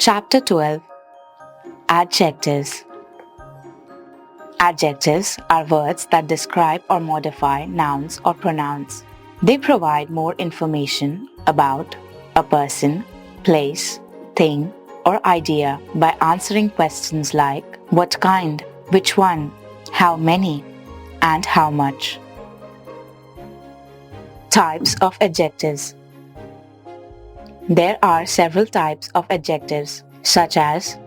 Chapter 12. Adjectives. Adjectives are words that describe or modify nouns or pronouns. They provide more information about a person, place, thing, or idea by answering questions like what kind, which one, how many, and how much. Types of adjectives. There are several types of adjectives, such as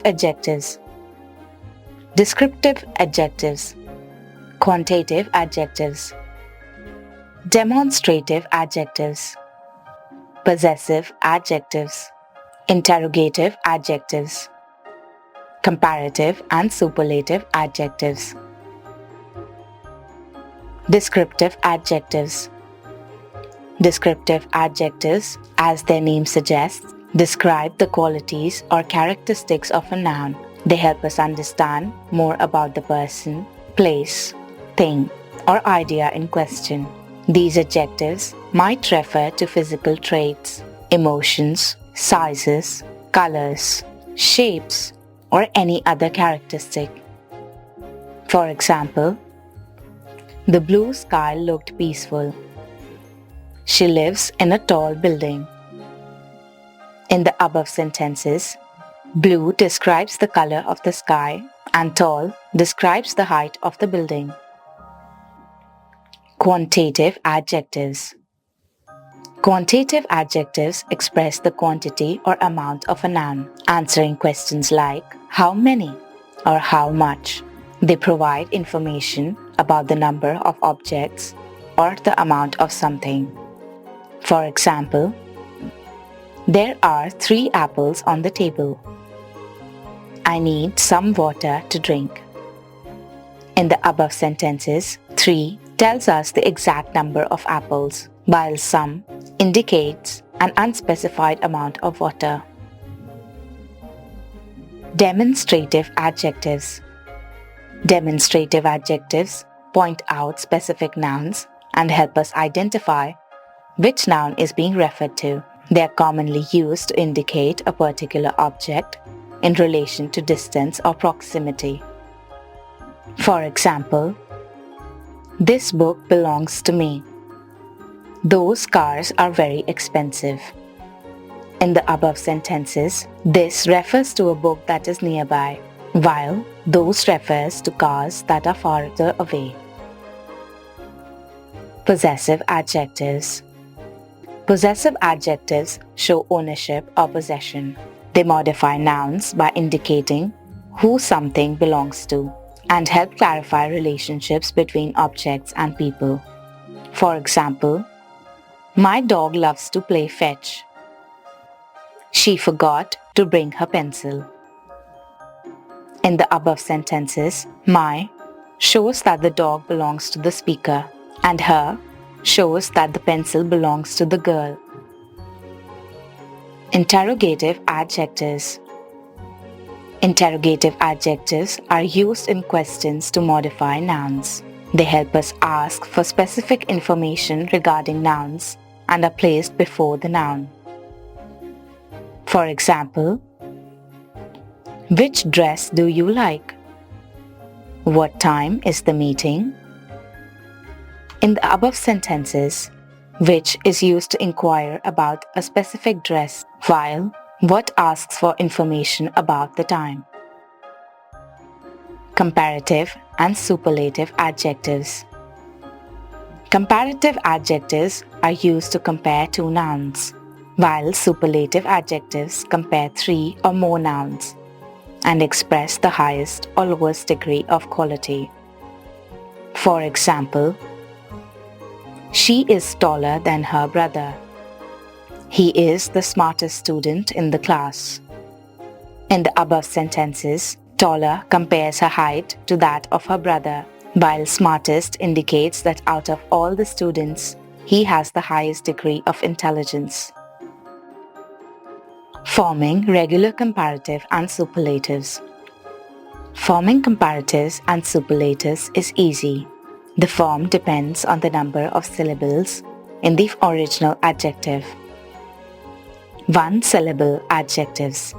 adjectives, descriptive adjectives, quantitative adjectives, demonstrative adjectives, possessive adjectives, interrogative adjectives, comparative and superlative adjectives. Descriptive adjectives. Descriptive adjectives, as their name suggests, describe the qualities or characteristics of a noun. They help us understand more about the person, place, thing, or idea in question. These adjectives might refer to physical traits, emotions, sizes, colors, shapes, or any other characteristic. For example, the blue sky looked peaceful. She lives in a tall building. In the above sentences, blue describes the color of the sky and tall describes the height of the building. Quantitative adjectives. Quantitative adjectives express the quantity or amount of a noun, answering questions like how many or how much. They provide information about the number of objects or the amount of something. For example, there are 3 apples on the table. I need some water to drink. In the above sentences, 3 tells us the exact number of apples, while some indicates an unspecified amount of water. Demonstrative adjectives. Demonstrative adjectives point out specific nouns and help us identify which noun is being referred to. They are commonly used to indicate a particular object in relation to distance or proximity. For example, this book belongs to me. Those cars are very expensive. In the above sentences, this refers to a book that is nearby, while those refers to cars that are farther away. Possessive adjectives. Possessive adjectives show ownership or possession. They modify nouns by indicating who something belongs to and help clarify relationships between objects and people. For example, my dog loves to play fetch. She forgot to bring her pencil. In the above sentences, my shows that the dog belongs to the speaker and her shows that the pencil belongs to the girl. Interrogative adjectives. Interrogative adjectives are used in questions to modify nouns. They help us ask for specific information regarding nouns and are placed before the noun. For example, which dress do you like? What time is the meeting? In the above sentences, which is used to inquire about a specific dress, while what asks for information about the time. Comparative and superlative adjectives. Comparative adjectives are used to compare 2 nouns, while superlative adjectives compare 3 or more nouns and express the highest or lowest degree of quality. For example, she is taller than her brother. He is the smartest student in the class. In the above sentences, taller compares her height to that of her brother, while smartest indicates that out of all the students, he has the highest degree of intelligence. Forming regular comparative and superlatives. Forming comparatives and superlatives is easy. The form depends on the number of syllables in the original adjective. 1-syllable adjectives.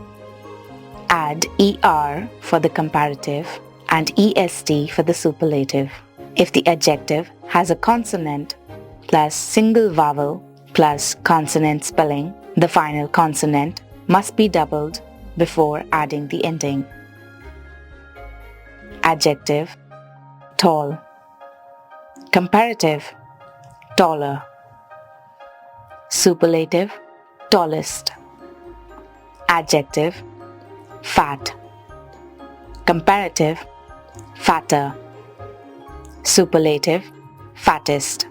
Add ER for the comparative and EST for the superlative. If the adjective has a consonant plus single vowel plus consonant spelling, the final consonant must be doubled before adding the ending. Adjective: tall. Comparative: taller. Superlative: tallest. Adjective: fat. Comparative: fatter. Superlative: fattest.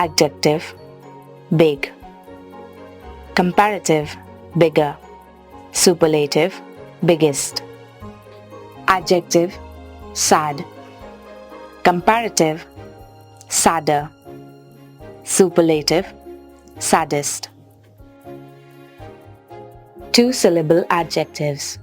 Adjective: big. Comparative: bigger. Superlative: biggest. Adjective: sad. Comparative: sadder. Superlative: saddest. Two-syllable adjectives.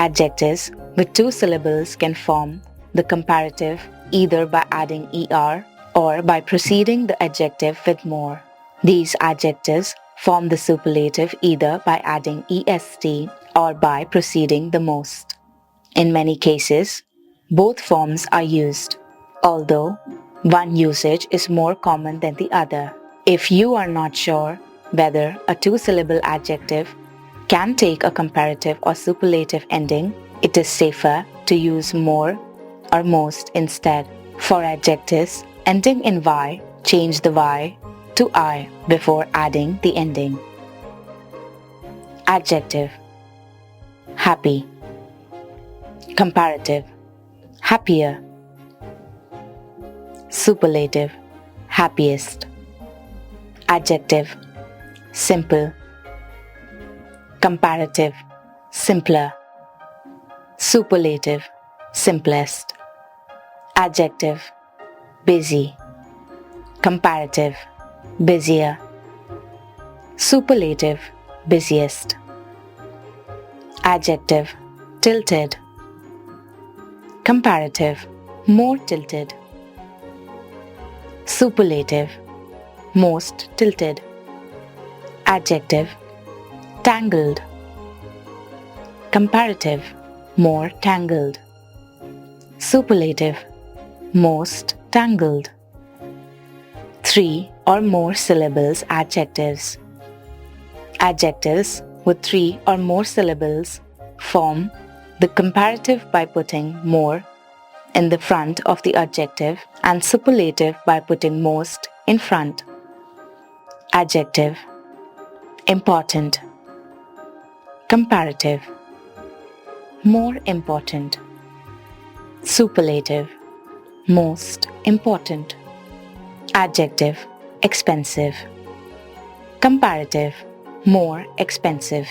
Adjectives with two syllables can form the comparative either by adding ER or by preceding the adjective with more. These adjectives form the superlative either by adding EST or by preceding the most. In many cases, both forms are used, although one usage is more common than the other. If you are not sure whether a two-syllable adjective can take a comparative or superlative ending, it is safer to use more or most instead. For adjectives ending in Y, change the Y to I before adding the ending. Adjective: happy. Comparative: happier. Superlative: happiest. Adjective: simple. Comparative: simpler. Superlative: simplest. Adjective: busy. Comparative: busier. Superlative: busiest. Adjective: tilted. Comparative: more tilted. Superlative: most tilted. Adjective: tangled. Comparative: more tangled. Superlative: most tangled. Three or more syllables adjectives. Adjectives with three or more syllables form the comparative by putting more in the front of the adjective and superlative by putting most in front. Adjective: important. Comparative: more important. Superlative: most important. Adjective: expensive. Comparative: more expensive.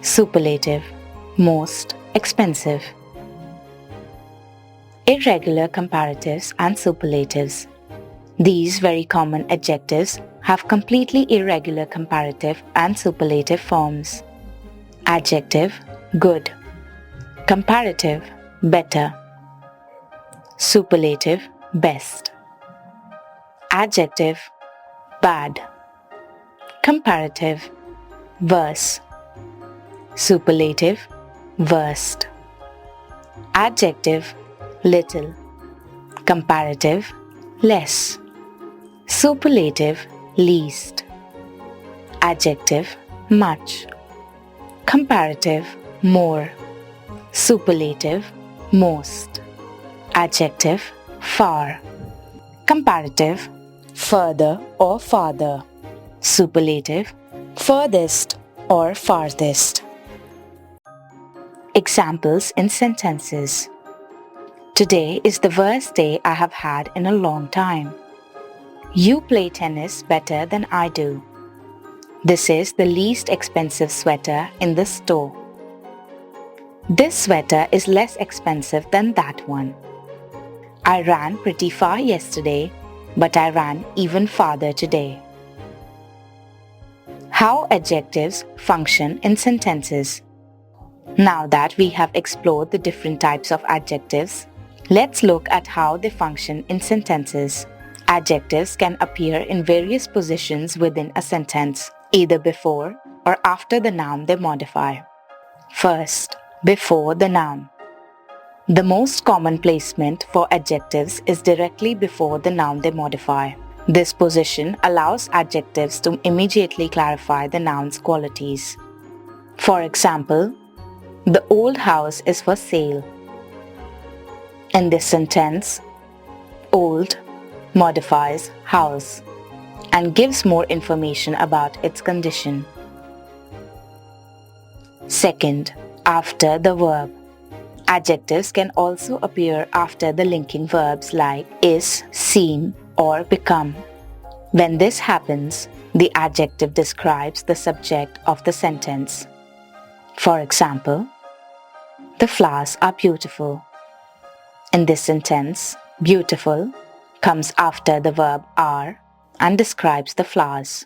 Superlative: most expensive. Irregular comparatives and superlatives. These very common adjectives have completely irregular comparative and superlative forms. Adjective: good. Comparative: better. Superlative: best. Adjective: bad. Comparative: worse. Superlative: worst. Adjective: little. Comparative: less. Superlative: least. Adjective: much. Comparative: more. Superlative: most. Adjective: far. Comparative: further or farther. Superlative: furthest or farthest. Examples in sentences. Today is the worst day I have had in a long time. You play tennis better than I do. This is the least expensive sweater in the store. This sweater is less expensive than that one. I ran pretty far yesterday, but I ran even farther today. How adjectives function in sentences. Now that we have explored the different types of adjectives, let's look at how they function in sentences. Adjectives can appear in various positions within a sentence, either before or after the noun they modify. First, before the noun. The most common placement for adjectives is directly before the noun they modify. This position allows adjectives to immediately clarify the noun's qualities. For example, the old house is for sale. In this sentence, old modifies house and gives more information about its condition. Second, after the verb. Adjectives can also appear after the linking verbs like is, seem, or become. When this happens, the adjective describes the subject of the sentence. For example, the flowers are beautiful. In this sentence, beautiful comes after the verb are and describes the flowers.